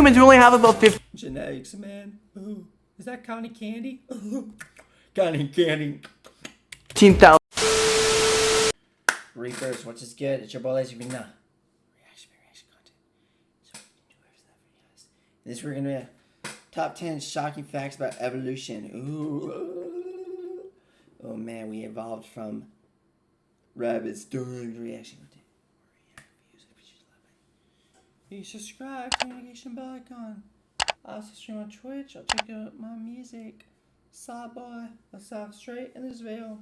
humans, we only have about 15 genetics, man. Ooh, is that cotton candy? Cotton candy. 15,000. Reapers, what's this good? It's your boy 𝐍𝐴𝐵𝐵. Reaction content. So, in this we're gonna top 10 shocking facts about evolution. Ooh. Oh man, we evolved from rabbits during reaction content. Please subscribe, notification bell icon. I also stream on Twitch. I'll check out my music. Side-boy, a soft straight in this veil.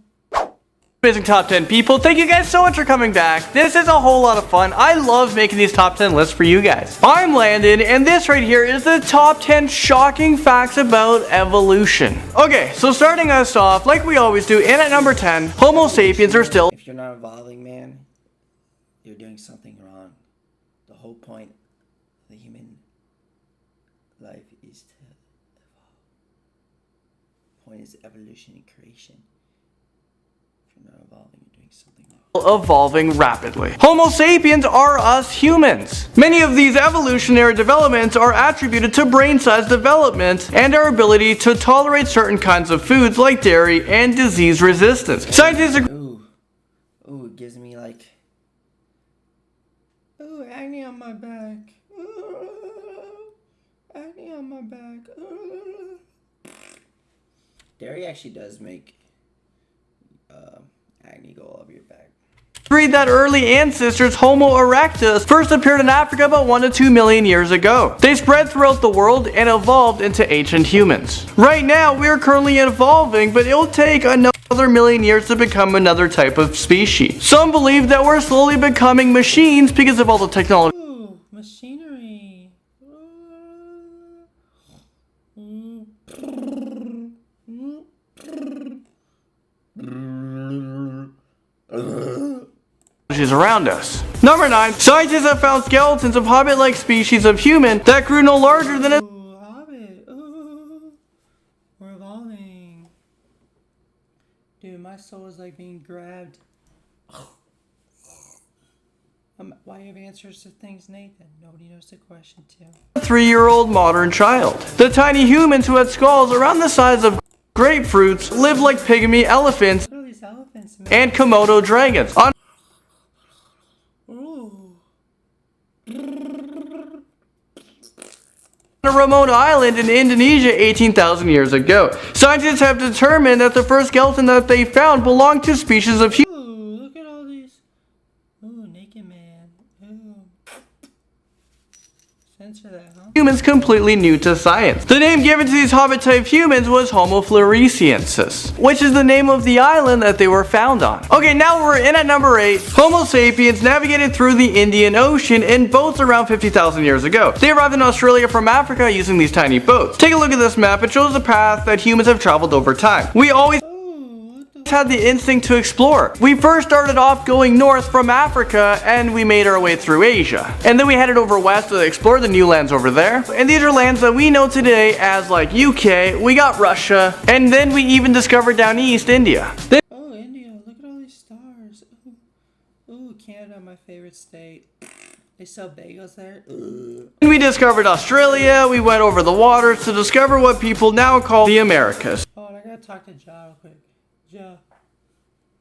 Amazing top 10 people. Thank you guys so much for coming back. This is a whole lot of fun. I love making these top 10 lists for you guys. I'm Landon, and this right here is the top 10 shocking facts about evolution. Okay, so starting us off, like we always do, and at number 10, Homo sapiens are still... If you're not evolving, man, you're doing something wrong. The whole point of the human life is to evolve. The point is evolution and creation. Not evolving, you're doing something wrong. Evolving rapidly. Homo sapiens are us humans. Many of these evolutionary developments are attributed to brain size development and our ability to tolerate certain kinds of foods like dairy and disease resistance. Scientists are... Ooh, it gives me like... Ooh, acne on my back. Ooh, acne on my back. Ooh. Dairy actually does make... acne go all over your back. Read that early ancestors Homo erectus first appeared in Africa about 1 to 2 million years ago. They spread throughout the world and evolved into ancient humans. Right now we are currently evolving, but it will take another million years to become another type of species. Some believe that we're slowly becoming machines because of all the technology. Ooh, machinery. Around us. Number 9. Scientists have found skeletons of hobbit-like species of human that grew no larger than a... Ooh, hobbit. Ooh, we're evolving. Dude, my soul is like being grabbed. Why you have answers to things, Nathan? Nobody knows the question, too. A 3-year-old modern child. The tiny humans who had skulls around the size of grapefruits lived like pygmy elephants, What are these elephants, man? and Komodo dragons. On a remote island in Indonesia 18,000 years ago. Scientists have determined that the first skeleton that they found belonged to species of humans. Ooh, look at all these. Ooh, naked man. Ooh. Censor that, huh? Humans completely new to science. The name given to these hobbit-type humans was Homo floresiensis, which is the name of the island that they were found on. Okay, now we're in at number 8. Homo sapiens navigated through the Indian Ocean in boats around 50,000 years ago. They arrived in Australia from Africa using these tiny boats. Take a look at this map. It shows the path that humans have traveled over time. We always had the instinct to explore. We first started off going north from Africa and we made our way through Asia. And then we headed over west to explore the new lands over there. And these are lands that we know today as like UK, we got Russia, and then we even discovered down east India. Oh, India, look at all these stars. Ooh, Canada, my favorite state. They sell bagels there. When we discovered Australia, we went over the waters to discover what people now call the Americas. Oh, and I gotta talk to Ja real quick. Ja,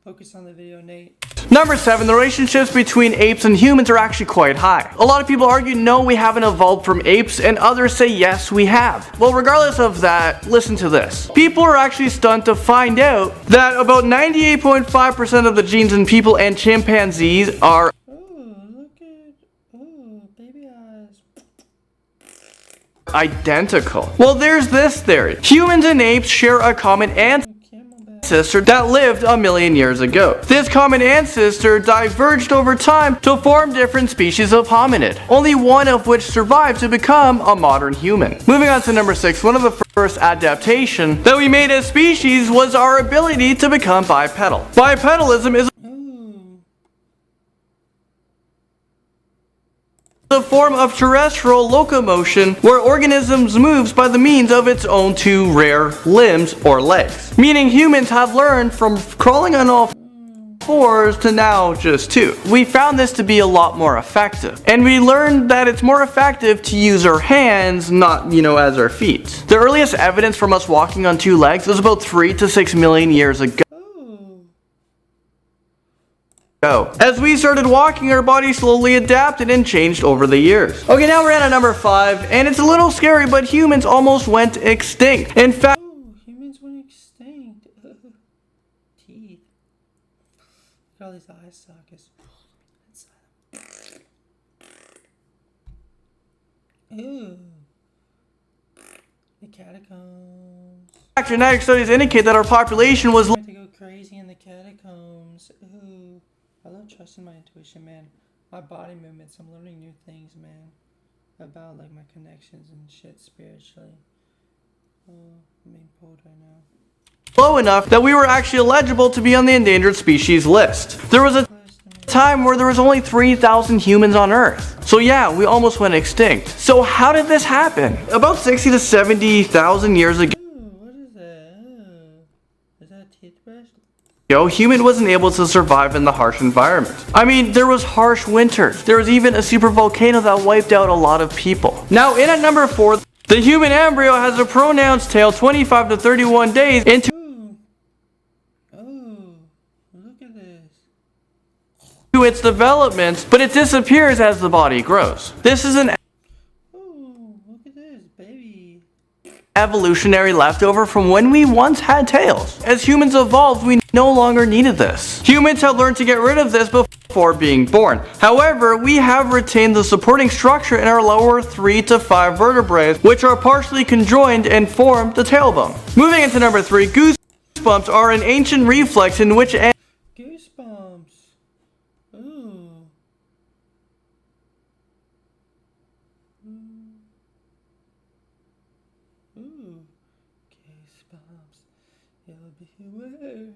focus on the video, Nate. Number 7, the relationships between apes and humans are actually quite high. A lot of people argue no, we haven't evolved from apes, and others say yes, we have. Well, regardless of that, listen to this. People are actually stunned to find out that about 98.5% of the genes in people and chimpanzees are baby eyes. Identical. Well, there's this theory. Humans and apes share a common ancestor that lived a million years ago. This common ancestor diverged over time to form different species of hominid, only one of which survived to become a modern human. Moving on to number 6, one of the first adaptation that we made as species was our ability to become bipedal. Bipedalism is a form of terrestrial locomotion where organisms moves by the means of its own 2 rare limbs or legs. Meaning humans have learned from crawling on all 4s to now just 2. We found this to be a lot more effective. And we learned that it's more effective to use our hands, not, as our feet. The earliest evidence from us walking on 2 legs was about 3 to 6 million years ago. As we started walking, our body slowly adapted and changed over the years. Okay, now we're at number 5, and it's a little scary, but humans almost went extinct. In fact, humans went extinct. Teeth. Look at all these eye sockets. Ooh. The catacombs. Genetic studies indicate that our population was to go crazy in the catacombs. Ooh. I love trusting my intuition, man. My body movements. I'm learning new things, man. About like my connections and shit spiritually. Oh, I'm being pulled right now. low enough that we were actually eligible to be on the endangered species list. There was a time where there was only 3,000 humans on Earth. So yeah, we almost went extinct. So how did this happen? About 60 to 70,000 years ago, What is that? Is that a toothbrush? Human wasn't able to survive in the harsh environment. I mean, there was harsh winters. There was even a super volcano that wiped out a lot of people. Now, in at number 4, the human embryo has a pronounced tail 25 to 31 days into its development, but it disappears as the body grows. This is an look at this, baby. Evolutionary leftover from when we once had tails. As humans evolved, we no longer needed this. Humans had learned to get rid of this before being born. However, we have retained the supporting structure in our lower 3 to 5 vertebrae, which are partially conjoined and form the tailbone. Moving into number 3, goosebumps are an ancient reflex in which Goosebumps. Ooh. Ooh. Goosebumps. You'll be aware.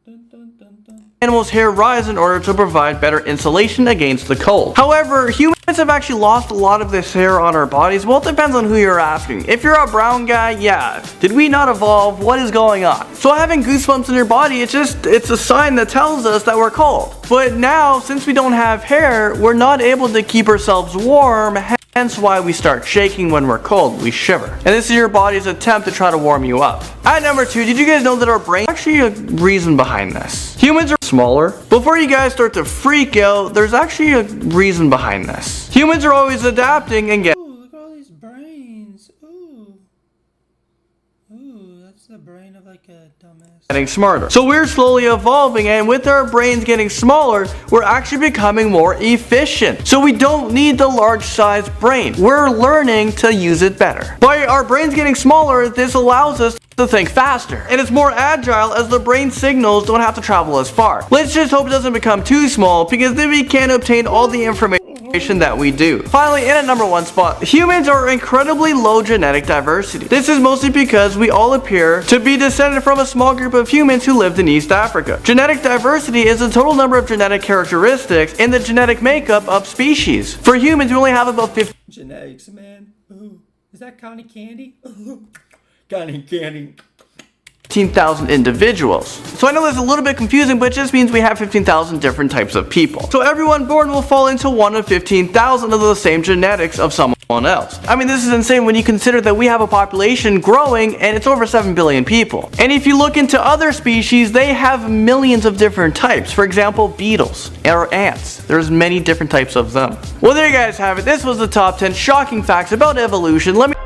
Dun, dun, dun, dun. animals' hair rise in order to provide better insulation against the cold. However, humans have actually lost a lot of this hair on our bodies. Well, it depends on who you're asking. If you're a brown guy, yeah. Did we not evolve? What is going on? So having goosebumps in your body, it's a sign that tells us that we're cold. But now, since we don't have hair, we're not able to keep ourselves warm. Hence why we start shaking when we're cold, we shiver. And this is your body's attempt to try to warm you up. At number 2, did you guys know that our brain, actually a reason behind this. Humans are smaller. Before you guys start to freak out, there's actually a reason behind this. Humans are always adapting and Ooh, look at all these brains. Ooh. Ooh, that's the brain of like a dumbass. getting smarter. So we're slowly evolving, and with our brains getting smaller, we're actually becoming more efficient. So we don't need the large sized brain. We're learning to use it better. By our brains getting smaller, this allows us to think faster, and it's more agile as the brain signals don't have to travel as far. Let's just hope it doesn't become too small, because then we can't obtain all the information that we do. Finally, in at number 1 spot, humans are incredibly low genetic diversity. This is mostly because we all appear to be descended from a small group of humans who lived in East Africa. Genetic diversity is the total number of genetic characteristics in the genetic makeup of species. For humans, we only have about 50 Genetics, man. Ooh. Is that Connie Candy? Connie Candy. 15,000 individuals. So I know this is a little bit confusing, but it just means we have 15,000 different types of people. So everyone born will fall into one of 15,000 of the same genetics of someone else. I mean, this is insane when you consider that we have a population growing and it's over 7 billion people. And if you look into other species, they have millions of different types. For example, beetles or ants. There's many different types of them. Well, there you guys have it. This was the top 10 shocking facts about evolution. Let me